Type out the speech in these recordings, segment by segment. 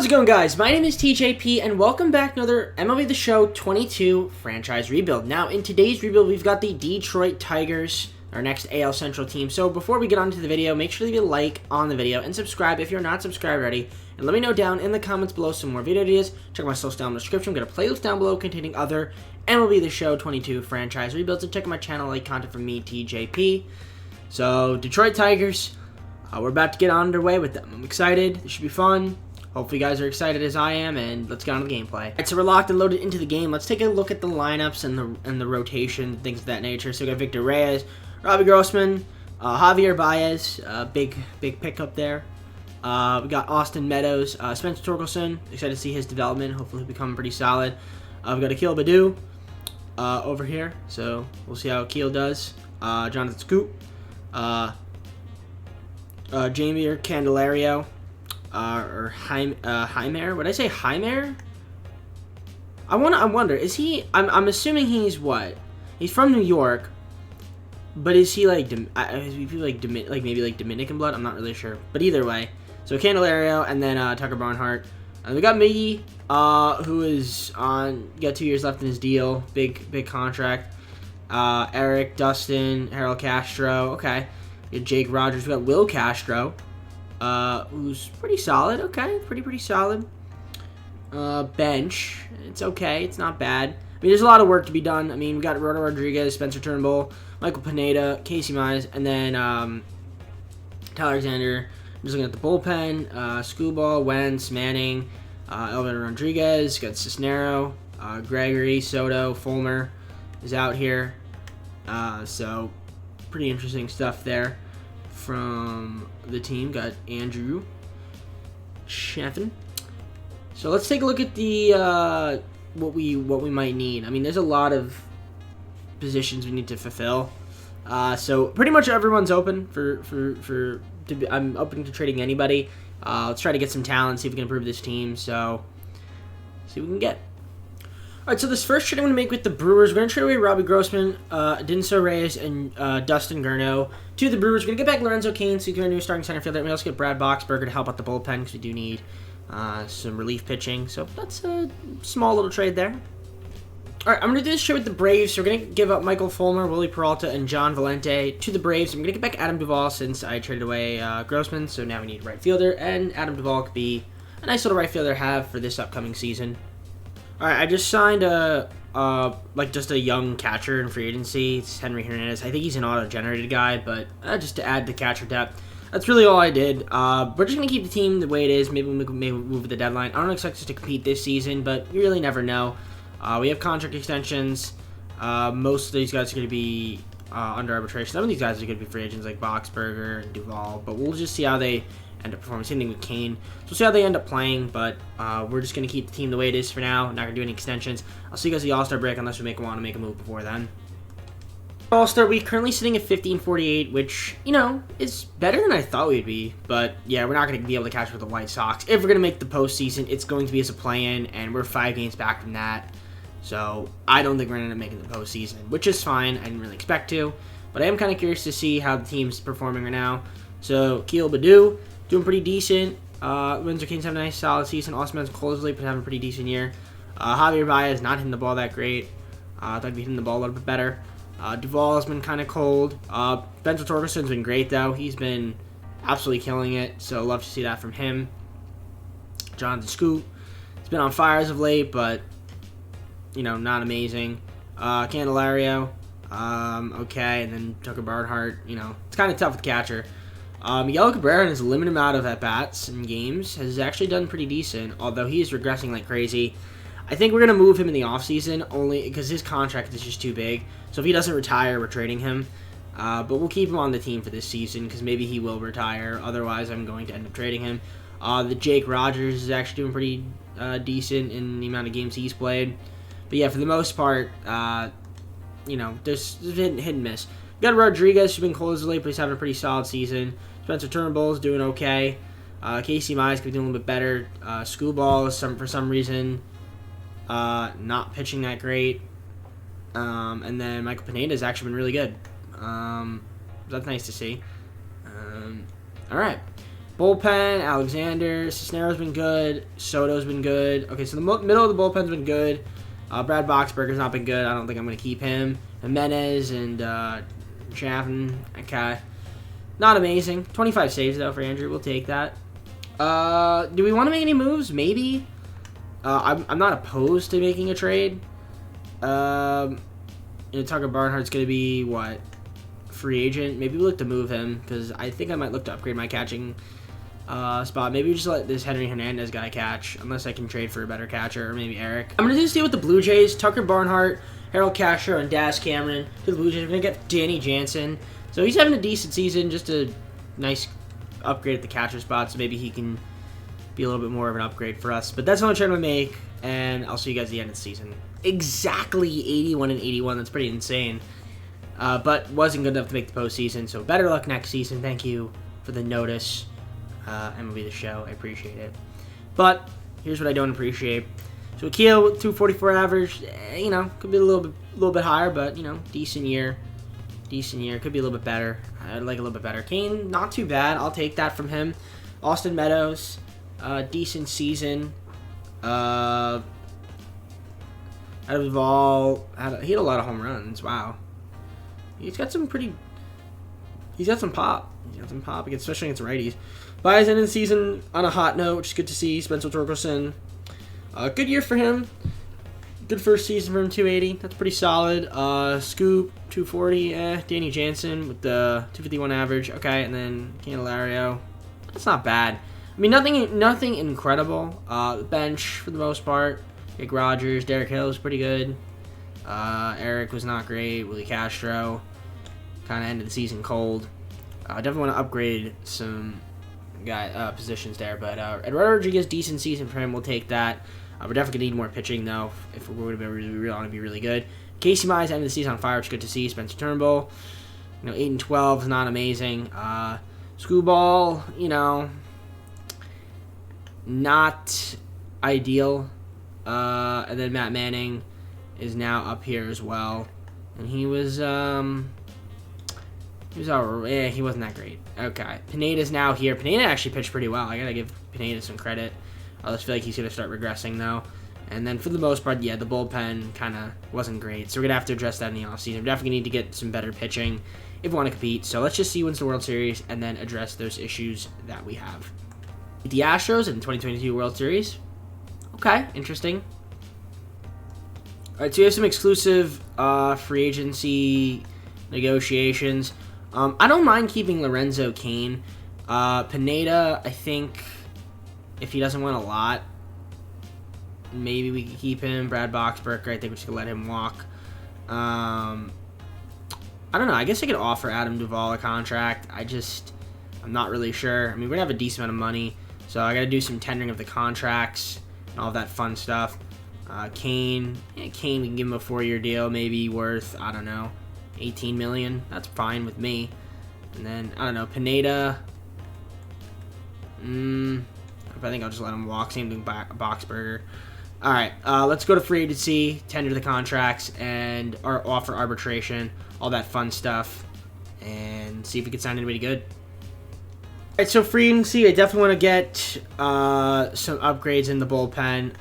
How's it going, guys? My name is TJP, and welcome back to another MLB The Show 22 franchise rebuild. Now, in today's rebuild, we've got the Detroit Tigers, our next AL Central team. So before we get on to the video, make sure to leave a like on the video and subscribe if you're not subscribed already. And let me know down in the comments below some more video ideas. Check my stuff down in the description. I've got a playlist down below containing other MLB The Show 22 franchise rebuilds. And check out my channel, like content from me, TJP. So, Detroit Tigers, we're about to get underway with them. I'm excited. It should be fun. Hopefully you guys are excited as I am, and let's get on to the gameplay. Alright, so we're locked and loaded into the game. Let's take a look at the lineups and the rotation, things of that nature. So we got Victor Reyes, Robbie Grossman, Javier Baez, big pickup there. We got Austin Meadows, Spencer Torkelson. Excited to see his development. Hopefully he'll become pretty solid. We got Akil Baddoo over here, so we'll see how Akil does. Jonathan Scoop, Jamie Candelario. Or Heimer. Would I say Heimer? I wonder. Is he? I'm assuming he's what? He's from New York, but is he like? Maybe Dominican blood? I'm not really sure. But either way, so Candelario and then Tucker Barnhart. We got Miggy, who is got 2 years left in his deal. Big contract. Eric, Dustin, Harold Castro. Okay. We got Jake Rogers. We got Will Castro. Who's pretty solid. Okay, pretty solid. Bench. It's okay. It's not bad. I mean, there's a lot of work to be done. I mean, we got Roto Rodriguez, Spencer Turnbull, Michael Pineda, Casey Mize, and then Tyler Alexander. I'm just looking at the bullpen. Scuball, Wentz, Manning, Elvin Rodriguez, got Cisnero, Gregory, Soto, Fulmer is out here. So, pretty interesting stuff there from the team. Got Andrew Chaffin. So let's take a look at the what we might need. I mean, there's a lot of positions we need to fulfill. So pretty much everyone's open I'm open to trading anybody. Let's try to get some talent, see if we can improve this team. So see what we can get. Alright, so this first trade I'm going to make with the Brewers, we're going to trade away Robbie Grossman, Dinso Reyes, and Dustin Gurno to the Brewers. We're going to get back Lorenzo Cain, so we're going to do a starting center fielder. We also get Brad Boxberger to help out the bullpen because we do need some relief pitching. So that's a small little trade there. Alright, I'm going to do this trade with the Braves. So we're going to give up Michael Fulmer, Willie Peralta, and John Valente to the Braves. I'm going to get back Adam Duvall since I traded away Grossman, so now we need a right fielder, and Adam Duvall could be a nice little right fielder to have for this upcoming season. Alright, I just signed just a young catcher in free agency. It's Henry Hernandez. I think he's an auto-generated guy, but just to add the catcher depth. That's really all I did. We're just going to keep the team the way it is. Maybe we move at the deadline. I don't expect us to compete this season, but you really never know. We have contract extensions. Most of these guys are going to be under arbitration. Some of these guys are going to be free agents like Boxberger and Duvall, but we'll just see how they end up performing. Same thing with Kane. So we'll see how they end up playing, but we're just going to keep the team the way it is for now. Not going to do any extensions. I'll see you guys at the All-Star break unless we want to make a move before then. All-Star week, currently sitting at 50-48, which, is better than I thought we'd be. But, yeah, we're not going to be able to catch up with the White Sox. If we're going to make the postseason, it's going to be as a play-in, and we're 5 games back from that. So, I don't think we're going to end up making the postseason, which is fine. I didn't really expect to. But I am kind of curious to see how the team's performing right now. So, Akil Baddoo, doing pretty decent. Lorenzo Cain's having a nice, solid season. Austin Closley, but having a pretty decent year. Javier Baez not hitting the ball that great. I thought he'd be hitting the ball a little bit better. Duvall has been kind of cold. Spencer Torkelson's been great, though. He's been absolutely killing it, so love to see that from him. Jonathan Scoop, he's been on fire as of late, but, not amazing. Candelario, okay, and then Tucker Barnhart, it's kind of tough with catcher. Miguel Cabrera, in his limited amount of at-bats and games, has actually done pretty decent, although he is regressing like crazy. I think we're going to move him in the offseason only because his contract is just too big. So if he doesn't retire, we're trading him. But we'll keep him on the team for this season because maybe he will retire. Otherwise, I'm going to end up trading him. The Jake Rogers is actually doing pretty decent in the amount of games he's played. But yeah, for the most part, there's hit and miss. We got Rodriguez, who's been cold as late, but he's having a pretty solid season. Spencer Turnbull is doing okay. Casey Mize could be doing a little bit better. Scuball is for some reason not pitching that great. And then Michael Pineda has actually been really good. That's nice to see. All right. Bullpen, Alexander, Cisneros been good. Soto's been good. Okay, so the middle of the bullpen's been good. Brad Boxberger's not been good. I don't think I'm going to keep him. Jimenez and Chapman, okay. Not amazing. 25 saves, though, for Andrew. We'll take that. Do we want to make any moves? Maybe. I'm not opposed to making a trade. Tucker Barnhart's going to be, what? Free agent. Maybe we look to move him, because I think I might look to upgrade my catching spot. Maybe we just let this Henry Hernandez guy catch, unless I can trade for a better catcher, or maybe Eric. I'm going to do this deal with the Blue Jays. Tucker Barnhart, Harold Castro, and Daz Cameron to the Blue Jays. We're going to get Danny Jansen. So he's having a decent season, just a nice upgrade at the catcher spot, so maybe he can be a little bit more of an upgrade for us. But that's what I'm trying to make, and I'll see you guys at the end of the season. Exactly 81 and 81. That's pretty insane. But wasn't good enough to make the postseason, so better luck next season. Thank you for the notice. MLB The Show. I appreciate it. But here's what I don't appreciate. So Akil with 244 average, could be a little bit higher, but, decent year. Could be a little bit better. I'd like a little bit better. Kane, not too bad. I'll take that from him. Austin Meadows, decent season. Out of all, he had a lot of home runs. Wow. He's got some pop. He's got some pop, especially against righties. Buys in the season on a hot note, which is good to see. Spencer Torkelson, good year for him. Good first season for him, 280. That's pretty solid. Scoop, 240. Danny Jansen with the 251 average. Okay, and then Candelario. That's not bad. I mean, nothing incredible. Bench for the most part. Jake Rogers, Derek Hill was pretty good. Eric was not great. Willie Castro kind of ended the season cold. I definitely want to upgrade some positions there, but Eduardo Rodriguez, decent season for him. We'll take that. We're definitely going to need more pitching, though, if we're going to be really good. Casey Mize ended the season on fire, which is good to see. Spencer Turnbull, 8 and 12 is not amazing. Screwball, not ideal. And then Matt Manning is now up here as well. And he was all right. Yeah, he wasn't that great. Okay. Pineda's now here. Pineda actually pitched pretty well. I got to give Pineda some credit. I just feel like he's going to start regressing, though. And then for the most part, yeah, the bullpen kind of wasn't great. So we're going to have to address that in the offseason. We're definitely need to get some better pitching if we want to compete. So let's just see who wins the World Series and then address those issues that we have. The Astros in the 2022 World Series. Okay, interesting. All right, so we have some exclusive free agency negotiations. I don't mind keeping Lorenzo Cain. Pineda, I think, if he doesn't win a lot, maybe we could keep him. Brad Boxberger, I think we should let him walk. I don't know. I guess I could offer Adam Duvall a contract. I'm not really sure. I mean, we're going to have a decent amount of money, so I got to do some tendering of the contracts and all that fun stuff. Kane, we can give him a 4-year deal, maybe worth, I don't know, $18 million. That's fine with me. And then, I don't know, Pineda. I think I'll just let him walk. Same thing, Boxberger. All right, let's go to free agency, tender the contracts, and offer arbitration, all that fun stuff, and see if we can sign anybody good. All right, so free agency, I definitely want to get some upgrades in the bullpen.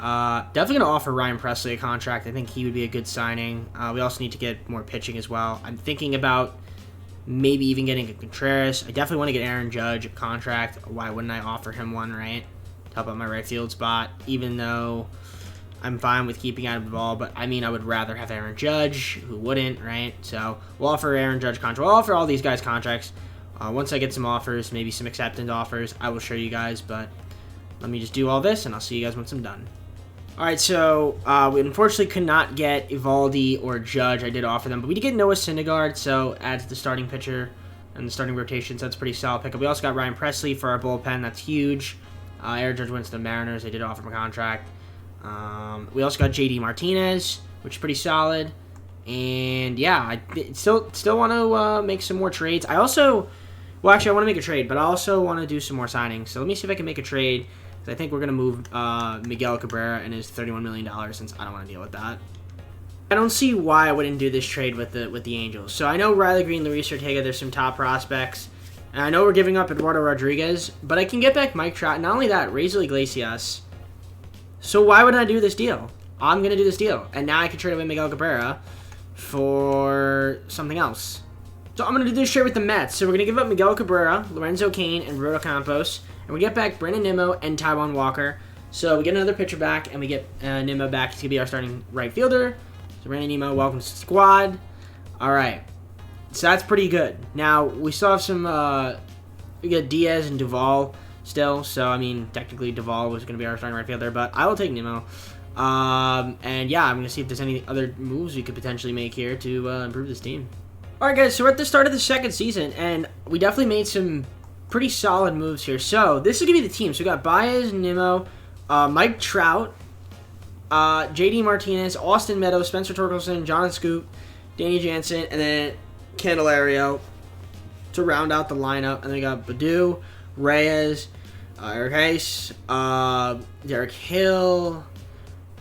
Definitely going to offer Ryan Presley a contract. I think he would be a good signing. We also need to get more pitching as well. I'm thinking about maybe even getting a Contreras. I definitely want to get Aaron Judge a contract. Why wouldn't I offer him one, right? To help out my right field spot, even though I'm fine with keeping Adam Duvall, but I mean, I would rather have Aaron Judge. Who wouldn't, right? So we'll offer Aaron Judge contract. We'll offer all these guys contracts. Once I get some offers, maybe some acceptance offers, I will show you guys, but let me just do all this, and I'll see you guys once I'm done. All right, so we unfortunately could not get Evaldi or Judge. I did offer them, but we did get Noah Syndergaard, so adds the starting pitcher and the starting rotation, so that's a pretty solid pickup. We also got Ryan Presley for our bullpen. That's huge. Aaron Judge went to the Mariners. They did offer him a contract. We also got JD Martinez, which is pretty solid. And, yeah, I still want to make some more trades. I also... Well, actually, I want to make a trade, but I also want to do some more signings. So let me see if I can make a trade, because I think we're going to move Miguel Cabrera and his $31 million, since I don't want to deal with that. I don't see why I wouldn't do this trade with the Angels. So I know Riley Green, Luis Ortega, there's some top prospects. And I know we're giving up Eduardo Rodriguez, but I can get back Mike Trout. Not only that, Raisel Iglesias. So why wouldn't I do this deal? I'm going to do this deal. And now I can trade away Miguel Cabrera for something else. So I'm going to do this trade with the Mets. So we're going to give up Miguel Cabrera, Lorenzo Cain, and Rodo Campos. And we get back Brandon Nimmo and Taijuan Walker. So we get another pitcher back, and we get Nimmo back. He's going to be our starting right fielder. So Brandon Nimmo, welcome to the squad. All right. So that's pretty good. Now, we still have some, we got Diaz and Duvall still. So, I mean, technically Duvall was going to be our starting right fielder, but I will take Nimmo. And yeah, I'm going to see if there's any other moves we could potentially make here to improve this team. All right, guys, so we're at the start of the second season, and we definitely made some pretty solid moves here. So this is going to be the team. So we got Baez, Nimmo, Mike Trout, JD Martinez, Austin Meadows, Spencer Torkelson, John Scoop, Danny Jansen, and then Candelario to round out the lineup. And then we got Badu, Reyes, Eric Hayes, Derek Hill,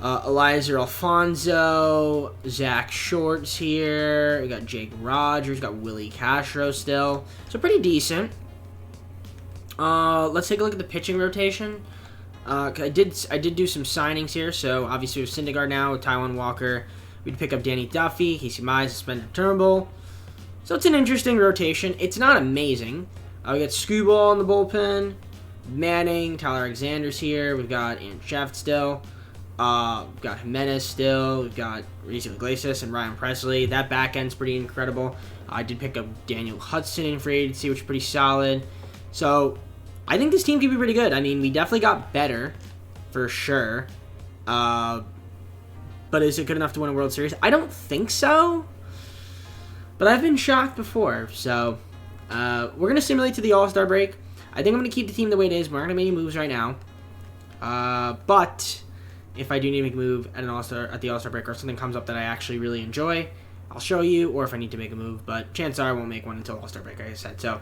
Elizer Alfonso, Zach Shorts here. We got Jake Rogers, got Willie Castro still. So pretty decent. Let's take a look at the pitching rotation. I did do some signings here. So obviously we have Syndergaard now with Taijuan Walker. We'd pick up Danny Duffy, Casey Mize, Spencer Turnbull. So it's an interesting rotation. It's not amazing. We got Screwball in the bullpen, Manning, Tyler Alexander's here. We've got Ian Shaft still. We've got Jimenez still. We've got Raisel Iglesias and Ryan Presley. That back end's pretty incredible. I did pick up Daniel Hudson in free agency, which is pretty solid. So I think this team could be pretty good. I mean, we definitely got better, for sure. But is it good enough to win a World Series? I don't think so. But I've been shocked before. So we're going to simulate to the All-Star break. I think I'm going to keep the team the way it is. We're not going to make any moves right now. But if I do need to make a move at the All-Star break, or something comes up that I actually really enjoy, I'll show you, or if I need to make a move. But chances are I won't make one until All-Star break, like I said. So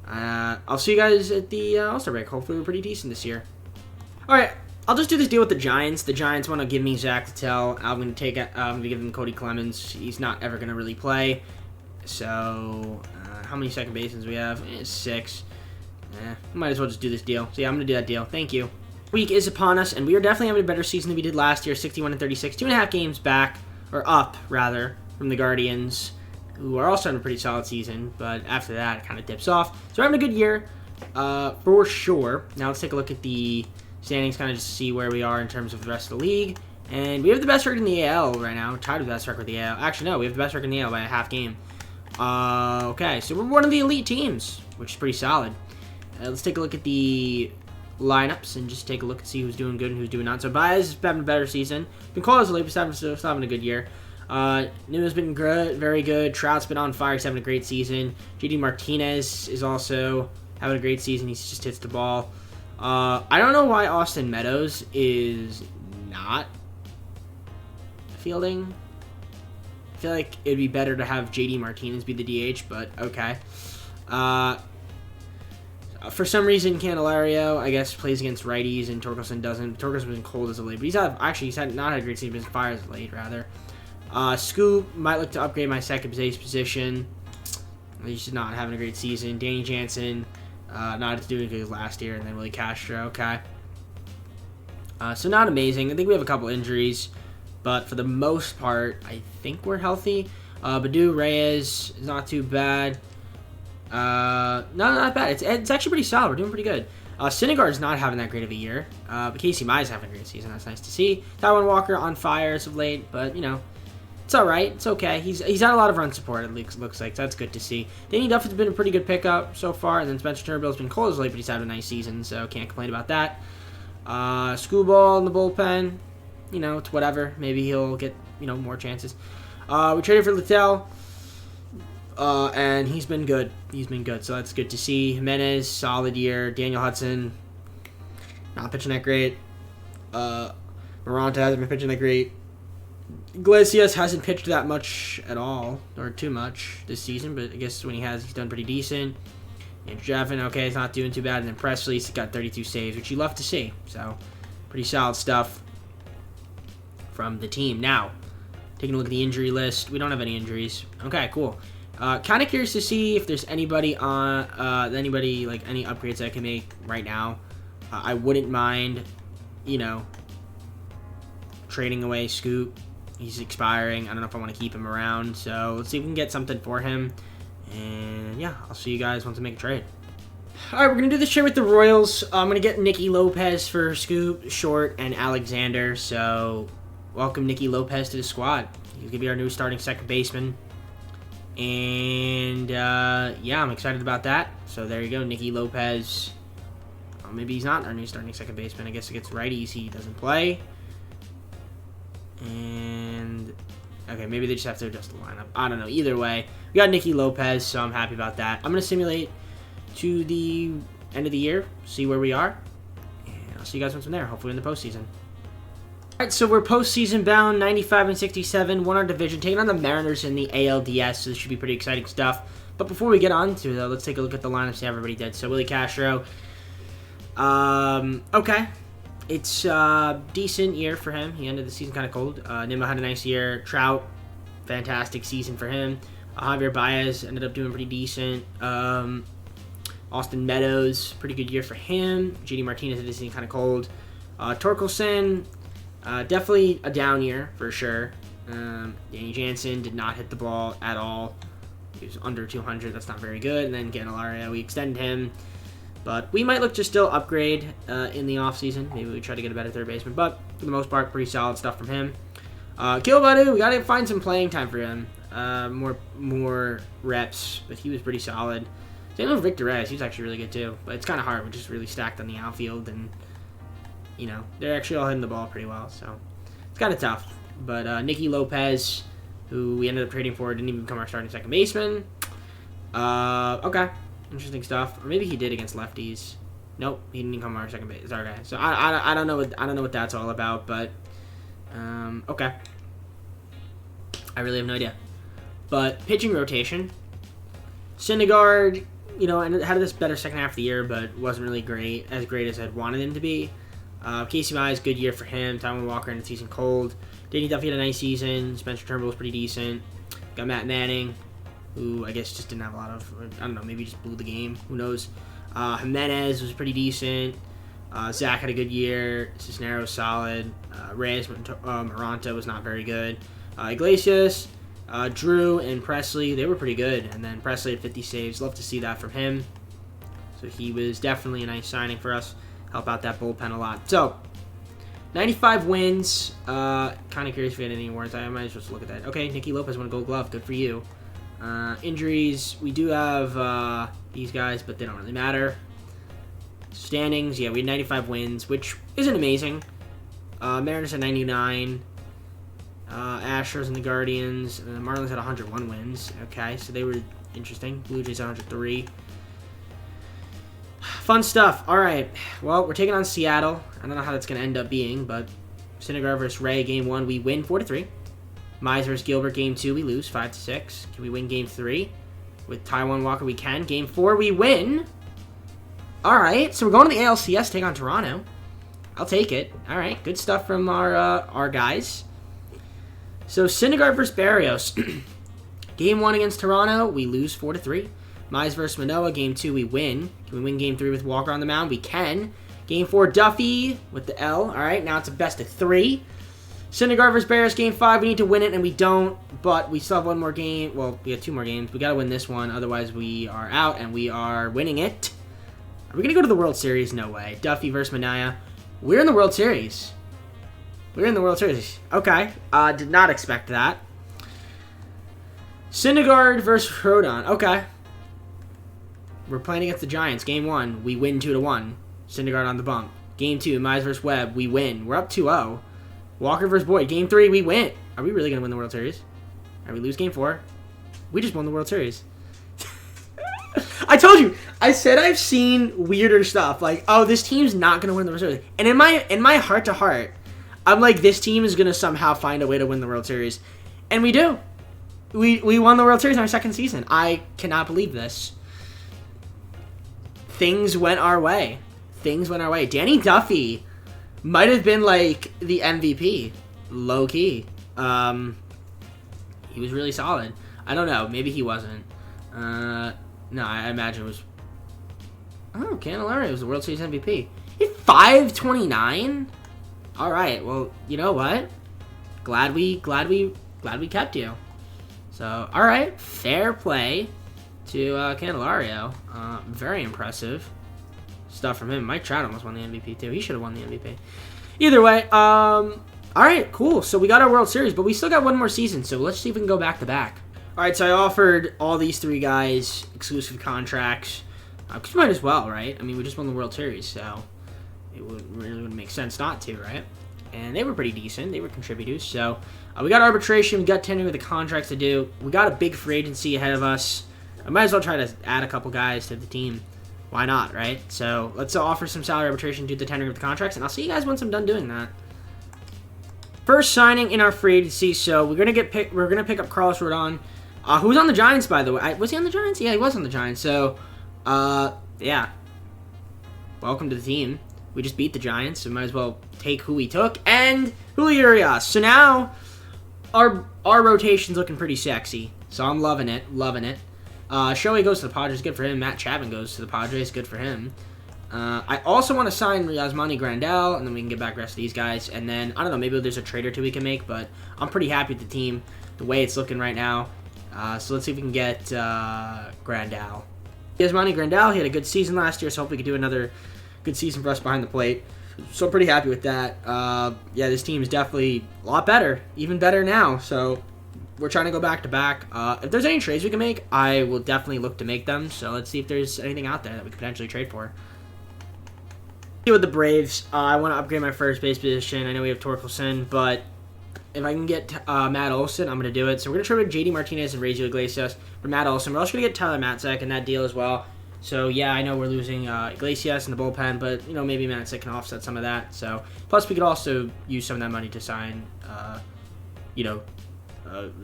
I'll see you guys at the All-Star break. Hopefully we're pretty decent this year. All right, I'll just do this deal with the Giants. The Giants want to give me Zach Littell. I'm going to give them Cody Clemens. He's not ever going to really play. So how many second basements we have? 6. Might as well just do this deal. So yeah, I'm going to do that deal. Thank you. Week is upon us, and we are definitely having a better season than we did last year. 61-36, 2.5 games back, or up rather, from the Guardians, who are also having a pretty solid season. But after that, it kind of dips off. So we're having a good year, for sure. Now let's take a look at the standings, kind of just see where we are in terms of the rest of the league. And we have the best record in the AL right now. We're tied with the best record in the AL. Actually, no, we have the best record in the AL by a half game. Okay, so we're one of the elite teams, which is pretty solid. Let's take a look at the lineups and just take a look and see who's doing good and who's doing not. So Baez is having a better season. Pincolo's a late, but still having a good year. Nimmo's been good, very good. Trout's been on fire. He's having a great season. JD Martinez is also having a great season. He just hits the ball. I don't know why Austin Meadows is not fielding. I feel like it'd be better to have JD Martinez be the DH, but okay. For some reason, Candelario, I guess, plays against righties, and Torkelson doesn't. Torkelson's been cold as of late, but he's not had a great season. He's been fire as of late, rather. Scoop might look to upgrade my second base position. He's just not having a great season. Danny Jansen, not as doing good as last year, and then Willie Castro, okay. So not amazing. I think we have a couple injuries, but for the most part, I think we're healthy. Badu, Reyes is not too bad. No, not bad. It's actually pretty solid. We're doing pretty good. Syndergaard's not having that great of a year. But Casey Mize having a great season. That's nice to see. Taijuan Walker on fire as of late, but you know, it's all right. It's okay. He's had a lot of run support. It looks like, so that's good to see. Danny Duffy's been a pretty good pickup so far, and then Spencer Turnbull's been cold as of late, but he's had a nice season, so can't complain about that. Screwball in the bullpen. You know, it's whatever. Maybe he'll get more chances. We traded for Littell. And he's been good. So that's good to see. Jimenez, solid year. Daniel Hudson, not pitching that great. Moranta hasn't been pitching that great. Iglesias hasn't pitched that much at all, or too much this season, but I guess when he has, he's done pretty decent. And Jeffin, okay, he's not doing too bad. And then Presley's got 32 saves, which you love to see. So, pretty solid stuff from the team. Now, taking a look at the injury list. We don't have any injuries. Okay, cool. Kind of curious to see if there's anybody on like any upgrades I can make right now. I wouldn't mind, you know, trading away Scoop. He's expiring. I don't know if I want to keep him around. So let's see if we can get something for him. And yeah, I'll see you guys once I make a trade. All right, we're going to do this trade with the Royals. I'm going to get Nikki Lopez for Scoop, Short, and Alexander. So welcome Nikki Lopez to the squad. He's going to be our new starting second baseman. And yeah, I'm excited about that. So there you go, Nikki Lopez. Oh, maybe he's not our new starting second baseman. I guess against righties he doesn't play. And okay, maybe they just have to adjust the lineup. I don't know. Either way, we got Nikki Lopez, so I'm happy about that. I'm going to simulate to the end of the year, see where we are, and I'll see you guys once I'm there, hopefully in the postseason. Alright, so we're postseason bound, 95 and 67, won our division, taking on the Mariners in the ALDS, so this should be pretty exciting stuff. But before we get on to it, though, let's take a look at the lineup, see how everybody did. So Willie Castro, okay. It's a decent year for him. He ended the season kind of cold. Nimmo had a nice year. Trout, fantastic season for him. Javier Baez ended up doing pretty decent. Austin Meadows, pretty good year for him. JD Martinez had this season kind of cold. Torkelson, definitely a down year for sure. Danny Jansen did not hit the ball at all. He was under 200. That's not very good. And then Candelaria, we extended him. But we might look to still upgrade in the offseason. Maybe we try to get a better third baseman. But for the most part, pretty solid stuff from him. Kilbadu, we got to find some playing time for him. More reps, but he was pretty solid. Same with Victor Reyes. He's actually really good too. But it's kind of hard. We're just really stacked on the outfield. And, you know, they're actually all hitting the ball pretty well. So it's kind of tough. But Nikki Lopez, who we ended up trading for, didn't even become our starting second baseman. Okay. Interesting stuff. Or maybe he did against lefties. Nope, he didn't become our second base. It's our guy. So I don't know what that's all about, but okay. I really have no idea. But pitching rotation, Syndergaard, you know, and had this better second half of the year, but wasn't really as great as I'd wanted him to be. Casey Mize, good year for him. Taijuan Walker ended the season cold. Danny Duffy had a nice season. Spencer Turnbull was pretty decent. Got Matt Manning, who I guess just didn't have a lot of, I don't know, maybe just blew the game. Who knows? Jimenez was pretty decent. Zach had a good year. Cisneros solid. Reyes Maranta was not very good. Iglesias, Drew, and Presley, they were pretty good. And then Presley had 50 saves. Love to see that from him. So he was definitely a nice signing for us. Help out that bullpen a lot. So, 95 wins. Kind of curious if we had any awards. I might just look at that. Okay, Nikki Lopez won a Gold Glove. Good for you. Injuries, we do have these guys, but they don't really matter. Standings, yeah, we had 95 wins, which isn't amazing. Mariners had 99. Astros and the Guardians. Marlins had 101 wins. Okay, so they were interesting. Blue Jays had 103. Fun stuff. All right. Well, we're taking on Seattle. I don't know how that's going to end up being, but Syndergaard versus Ray, game 1, we win 4-3. Mize versus Gilbert, game 2, we lose 5-6. Can we win game 3? With Taijuan Walker, we can. Game 4, we win. All right, so we're going to the ALCS, take on Toronto. I'll take it. All right, good stuff from our guys. So Syndergaard versus Barrios. Game 1 against Toronto, we lose 4-3. Mize versus Manoah, game 2, we win. Can we win game 3 with Walker on the mound? We can. Game 4, Duffy with the L. All right, now it's a best of 3. Syndergaard versus Barrios, game 5, we need to win it, and we don't, but we still have one more game. Well, we have 2 more games. We got to win this one, otherwise we are out, and we are winning it. Are we going to go to the World Series? No way. Duffy versus Manaea. We're in the World Series. We're in the World Series. Okay. Did not expect that. Syndergaard versus Rodon. Okay. We're playing against the Giants. Game 1, we win 2-1. Syndergaard on the bump. Game 2, Mize versus Webb. We win. We're up 2-0. Walker versus Boyd. Game 3, we win. Are we really going to win the World Series? Are we lose game 4? We just won the World Series. I told you. I said I've seen weirder stuff. Like, oh, this team's not going to win the World Series. And in my heart to heart, I'm like, this team is going to somehow find a way to win the World Series. And we do. We won the World Series in our second season. I cannot believe this. Things went our way. Things went our way. Danny Duffy might have been like the MVP. Low key. He was really solid. I don't know. Maybe he wasn't. No, I imagine it was... Oh, Candelario was the World Series MVP. Hit 529? Alright, well, you know what? Glad we kept you. So, alright, fair play to Candelario. Very impressive stuff from him. Mike Trout almost won the MVP too. He should have won the MVP. Either way, alright, cool. So we got our World Series, but we still got one more season, so let's see if we can go back to back. Alright, so I offered all these 3 guys exclusive contracts. Because we might as well, right? I mean, we just won the World Series, so it really wouldn't make sense not to, right? And they were pretty decent. They were contributors. So we got arbitration. We got tendering of the contracts to do. We got a big free agency ahead of us. I might as well try to add a couple guys to the team. Why not, right? So let's offer some salary arbitration, do the tendering of the contracts, and I'll see you guys once I'm done doing that. First signing in our free agency. So we're gonna pick up Carlos Rodon, who was on the Giants, by the way. Was he on the Giants? Yeah, he was on the Giants. So yeah. Welcome to the team. We just beat the Giants, so we might as well take who we took. And Julio Urias. So now our rotation's looking pretty sexy. So I'm loving it. Shohei goes to the Padres. Good for him. Matt Chapman goes to the Padres. Good for him. I also want to sign Yasmani Grandal, and then we can get back the rest of these guys. And then, I don't know, maybe there's a trade or two we can make, but I'm pretty happy with the team, the way it's looking right now. So let's see if we can get Grandal. Yasmani Grandal, he had a good season last year, so hope we could do another good season for us behind the plate. So I'm pretty happy with that. Yeah, this team is definitely a lot better, even better now. So we're trying to go back to back. If there's any trades we can make, I will definitely look to make them. So let's see if there's anything out there that we could potentially trade for. With the Braves, I want to upgrade my first base position. I know we have Torkelson, but if I can get Matt Olson, I'm going to do it. So we're going to trade with JD Martinez and Raisel Iglesias for Matt Olson. We're also going to get Tyler Matzek in that deal as well. So, yeah, I know we're losing Iglesias in the bullpen, but, you know, maybe Matzek can offset some of that. So, plus we could also use some of that money to sign, you know,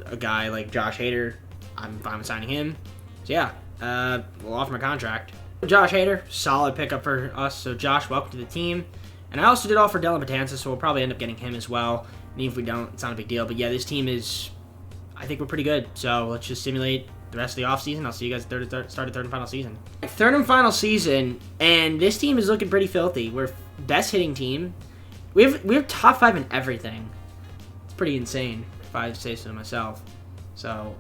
a guy like Josh Hader. I'm fine with signing him. So, yeah, we'll offer him a contract. Josh Hader, solid pickup for us. So, Josh, welcome to the team. And I also did offer Dylan Betances, so we'll probably end up getting him as well. And even if we don't, it's not a big deal. But, yeah, this team is, I think we're pretty good. So, let's just simulate the rest of the offseason. I'll see you guys start of third and final season. Third and final season, and this team is looking pretty filthy. We're best hitting team. We have top 5 in everything. It's pretty insane, if I say so myself. So,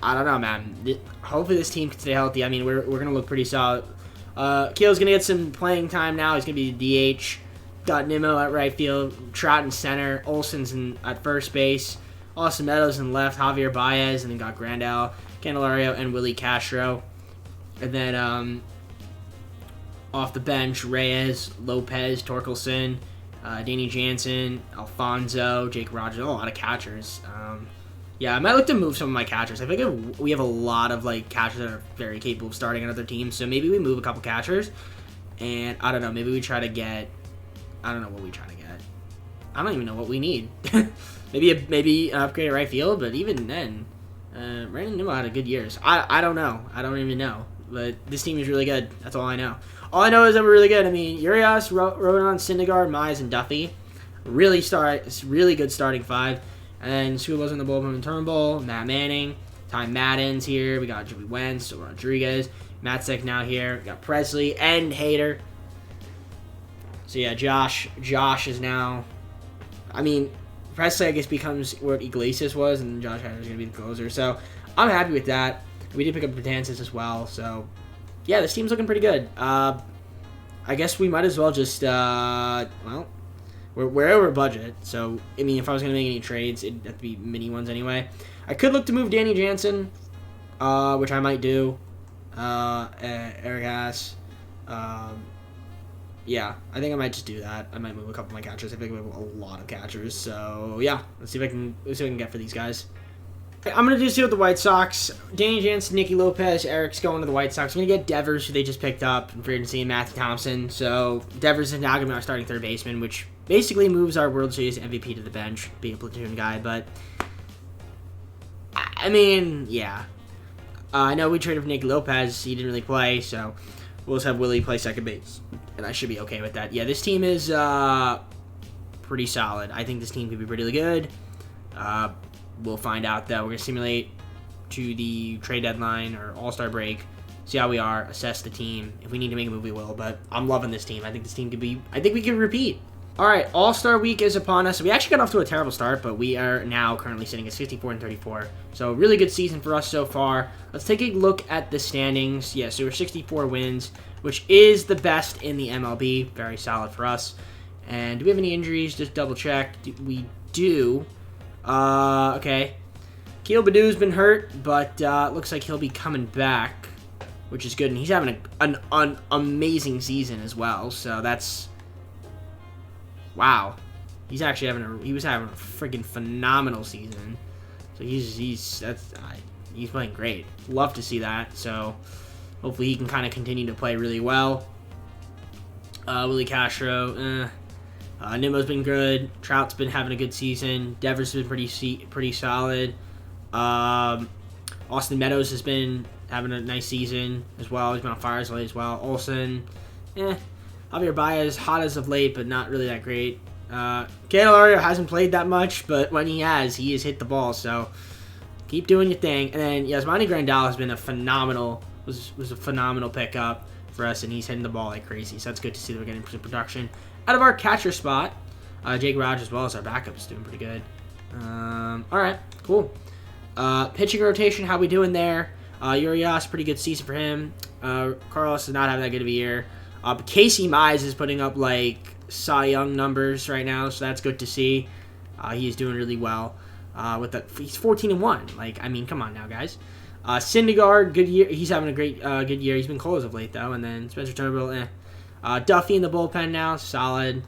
I don't know, man. Hopefully this team can stay healthy. I mean, we're going to look pretty solid. Keel's going to get some playing time now. He's going to be the DH. Got Nimmo at right field. Trout in center. Olson's at first base. Austin Meadows in left, Javier Baez, and then got Grandal, Candelario, and Willie Castro. And then off the bench, Reyes, Lopez, Torkelson, Danny Jansen, Alfonso, Jake Rogers. Oh, a lot of catchers. Yeah, I might look to move some of my catchers. I think we have a lot of like catchers that are very capable of starting on other teams. So maybe we move a couple catchers. And I don't know, maybe we try to get... I don't know what we try to get. I don't even know what we need. Maybe an upgrade at right field, but even then, Brandon Nimmo had a good years. I don't know. I don't even know. But this team is really good. That's all I know. All I know is that we're really good. I mean, Urias, Rodon, Syndergaard, Mize, and Duffy. Really good starting 5. And then Sulos in the bullpen and Turnbull, Matt Manning, Ty Madden's here. We got Joey Wentz, Rodriguez, Matzek now here. We got Presley and Hader. So yeah, Josh is now... I mean... Presley, I guess, becomes what Iglesias was, and Josh Hader is going to be the closer. So, I'm happy with that. We did pick up Betances as well. So, yeah, this team's looking pretty good. I guess we might as well just, well, we're over budget. So, I mean, if I was going to make any trades, it'd have to be mini ones anyway. I could look to move Danny Jansen, which I might do. Eric Haas. Yeah, I think I might just do that. I might move a couple of my catchers. I think we have a lot of catchers. So, yeah, let's see what I can get for these guys. I'm going to do see with the White Sox. Danny Jansen, Nikki Lopez, Eric's going to the White Sox. I'm going to get Devers, who they just picked up in free agency, and Matthew Thompson. So, Devers is now going to be our starting third baseman, which basically moves our World Series MVP to the bench, being a platoon guy. But, I mean, yeah. I know we traded for Nikki Lopez. He didn't really play, so we'll just have Willie play second base. And I should be okay with that. Yeah, this team is pretty solid. I think this team could be pretty good. We'll find out, though. We're going to simulate to the trade deadline or All-Star break, see how we are, assess the team. If we need to make a move, we will. But I'm loving this team. I think this team could be. I think we can repeat. All right, All-Star Week is upon us. We actually got off to a terrible start, but we are now currently sitting at 64-34. So really good season for us so far. Let's take a look at the standings. Yeah, so we're 64 wins, which is the best in the MLB. Very solid for us. And do we have any injuries? Just double check. We do. Okay. Keel Badoo's been hurt, but looks like he'll be coming back, which is good. And he's having an amazing season as well. So that's... Wow, he's actually he was having a freaking phenomenal season. So he's playing great. Love to see that. So hopefully he can kind of continue to play really well. Willie Castro, Nimmo's been good. Trout's been having a good season. Devers has been pretty solid. Austin Meadows has been having a nice season as well. He's been on fire as well. Olsen, Javier Baez, hot as of late, but not really that great. Candelario hasn't played that much, but when he has hit the ball, so keep doing your thing. And then Yasmani Grandal has been a phenomenal pickup for us, and he's hitting the ball like crazy, so that's good to see that we're getting some production. Out of our catcher spot, Jake Rogers as well as our backup is doing pretty good. Alright, cool. Pitching rotation, how we doing there? Urias, pretty good season for him. Carlos is not having that good of a year. But Casey Mize is putting up, like, Cy Young numbers right now, so that's good to see. He's doing really well. He's 14-1. Like, I mean, come on now, guys. Syndergaard, good year. He's having a great, good year. He's been cold as of late, though. And then Spencer Turnbull, Duffy in the bullpen now, solid.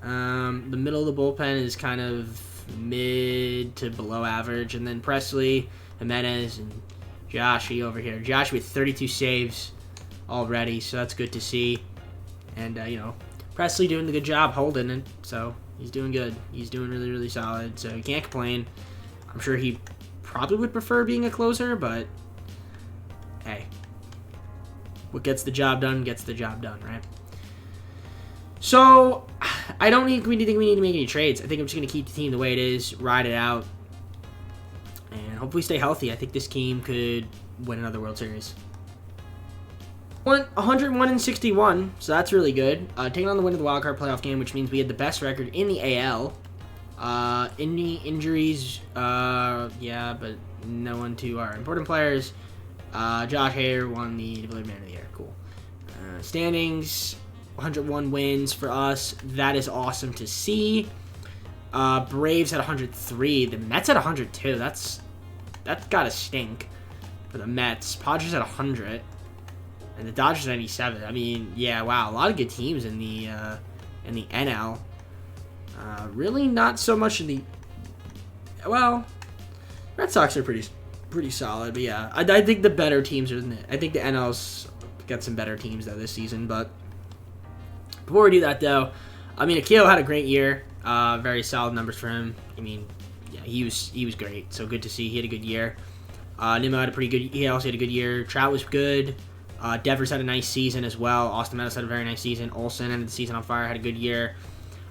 The middle of the bullpen is kind of mid to below average. And then Presley, Jimenez, and Joshy over here. Josh with 32 saves already, so that's good to see. And, Presley doing the good job holding it, so he's doing good. He's doing really, really solid, so you can't complain. I'm sure he probably would prefer being a closer, but hey, what gets the job done gets the job done, right? So I don't think we need to make any trades. I think I'm just going to keep the team the way it is, ride it out, and hopefully stay healthy. I think this team could win another World Series. 101-61, so that's really good. Taking on the win of the wildcard playoff game, which means we had the best record in the AL. Any injuries? Yeah, but no one to our important players. Josh Hader won the Delivery Man of the Year. Cool. Standings, 101 wins for us. That is awesome to see. Braves at 103. The Mets at 102. That's gotta stink for the Mets. Padres at 100. And the Dodgers 97. I mean, yeah, wow, a lot of good teams in the NL. Really not so much in the... Well, Red Sox are pretty solid, but yeah, I think the better teams are... I think the NL's got some better teams, though, this season, but... Before we do that, though, I mean, Akio had a great year. Very solid numbers for him. I mean, yeah, he was great, so good to see. He had a good year. Nimmo had he also had a good year. Trout was good. Devers had a nice season as well. Austin Meadows had a very nice season. Olsen ended the season on fire, had a good year.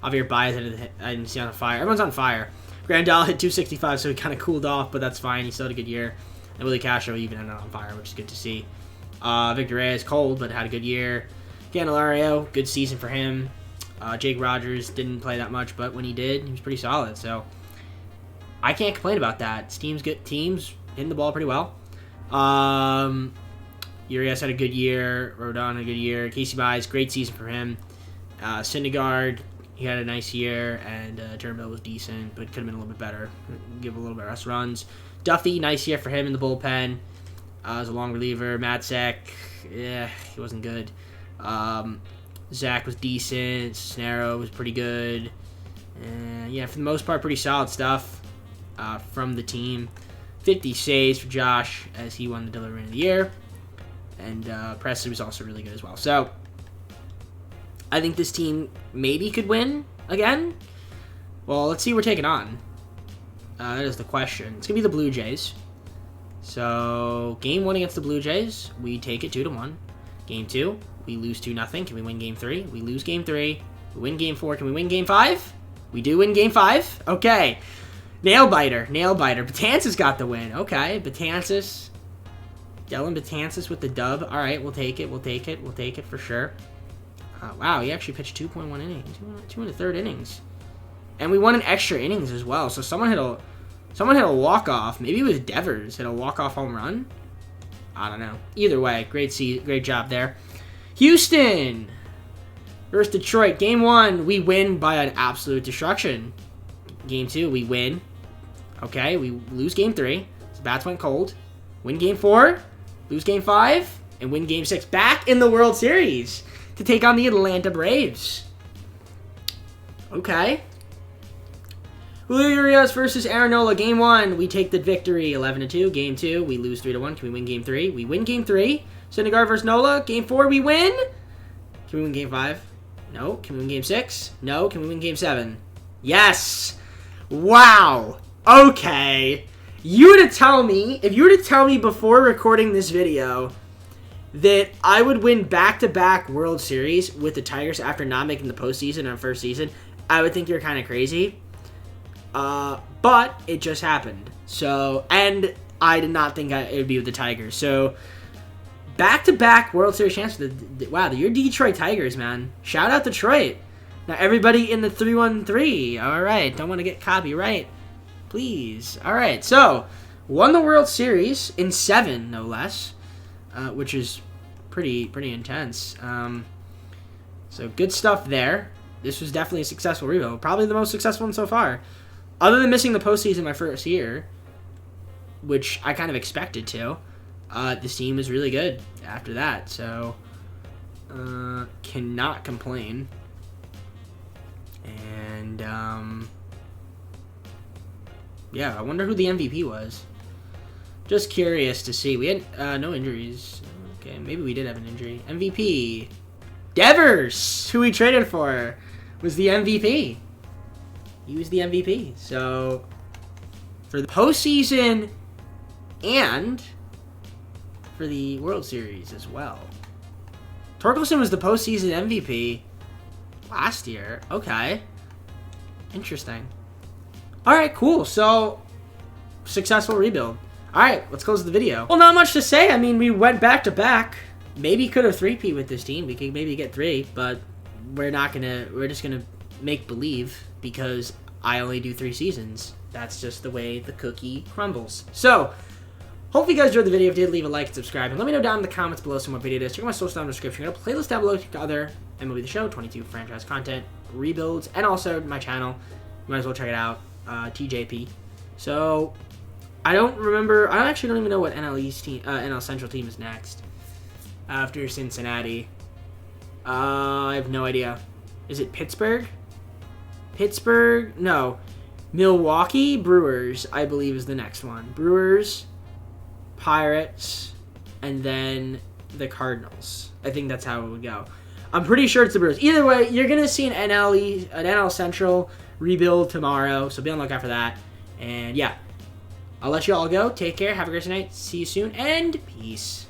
Javier Baez ended the season on fire. Everyone's on fire. Grandal hit 265, so he kind of cooled off, but that's fine. He still had a good year. And Willie Castro even ended on fire, which is good to see. Victor Reyes, cold, but had a good year. Candelario, good season for him. Jake Rogers didn't play that much, but when he did, he was pretty solid. So I can't complain about that. This team's good. Teams hitting the ball pretty well. Urias had a good year. Rodon had a good year. Casey Mize, great season for him. Syndergaard, he had a nice year, and Turnbull was decent, but could have been a little bit better. Give a little bit less runs. Duffy, nice year for him in the bullpen. As a long reliever. Matzek, yeah, he wasn't good. Zach was decent. Snero was pretty good. Yeah, for the most part, pretty solid stuff from the team. 50 saves for Josh as he won the Delivery Man of the Year. And Presley was also really good as well. So, I think this team maybe could win again. Well, let's see who we're taking on. That is the question. It's going to be the Blue Jays. So, game 1 against the Blue Jays, we take it 2-1. Game 2, we lose 2-0. Can we win game 3? We lose game 3. We win game 4. Can we win game 5? We do win game 5. Okay. Nail biter. Nail biter. Betances got the win. Okay, Betances. Dylan Betances with the dub. All right, we'll take it. We'll take it. We'll take it for sure. Wow, he actually pitched 2.1 innings. 2 1/3 innings. And we won an extra innings as well. So someone hit a walk-off. Maybe it was Devers hit a walk-off home run. I don't know. Either way, great job there. Houston versus Detroit. Game 1, we win by an absolute destruction. Game 2, we win. Okay, we lose Game 3. So bats went cold. Win Game 4, lose Game 5, and win Game 6. Back in the World Series to take on the Atlanta Braves. Okay. Julio Urias versus Aaron Nola. Game 1, we take the victory, 11-2. Game 2, we lose 3-1. Can we win Game 3? We win Game 3. Syndergaard versus Nola. Game 4, we win. Can we win Game 5? No. Can we win Game 6? No. Can we win Game 7? Yes. Wow. Okay. If you were to tell me before recording this video that I would win back-to-back World Series with the Tigers after not making the postseason in our first season, I would think you're kind of crazy. But it just happened. So, and I did not think it would be with the Tigers. So, back-to-back World Series chances. Wow, you're Detroit Tigers, man. Shout out Detroit. Now, everybody in the 313. All right, don't want to get copyright. Please. All right, so, won the World Series in 7, no less, which is pretty intense. So, good stuff there. This was definitely a successful rebuild. Probably the most successful one so far. Other than missing the postseason my first year, which I kind of expected to, this team is really good after that. So, cannot complain. And, yeah, I wonder who the MVP was. Just curious to see. We had no injuries. Okay, maybe we did have an injury. MVP. Devers, who we traded for, was the MVP. He was the MVP. So, for the postseason and for the World Series as well. Torkelson was the postseason MVP last year. Okay. Interesting. All right, cool. So, successful rebuild. All right, let's close the video. Well, not much to say. I mean, we went back-to-back. Maybe could have 3-peat with this team. We could maybe get 3, but we're just gonna make believe because I only do 3 seasons. That's just the way the cookie crumbles. So, hope you guys enjoyed the video. If you did, leave a like and subscribe. And let me know down in the comments below some more video it is. Check out my social down in the description. I got a playlist down below to other MLB The Show, 22 franchise content, rebuilds, and also my channel. You might as well check it out. TJP. So, I actually don't even know what NL East team, NL Central team is next. After Cincinnati. I have no idea. Is it Pittsburgh? No. Milwaukee Brewers, I believe, is the next one. Brewers, Pirates, and then the Cardinals. I think that's how it would go. I'm pretty sure it's the Brewers. Either way, you're going to see an NL Central rebuild tomorrow, so be on the lookout for that. And yeah, I'll let you all go. Take care. Have a great night. See you soon, and peace.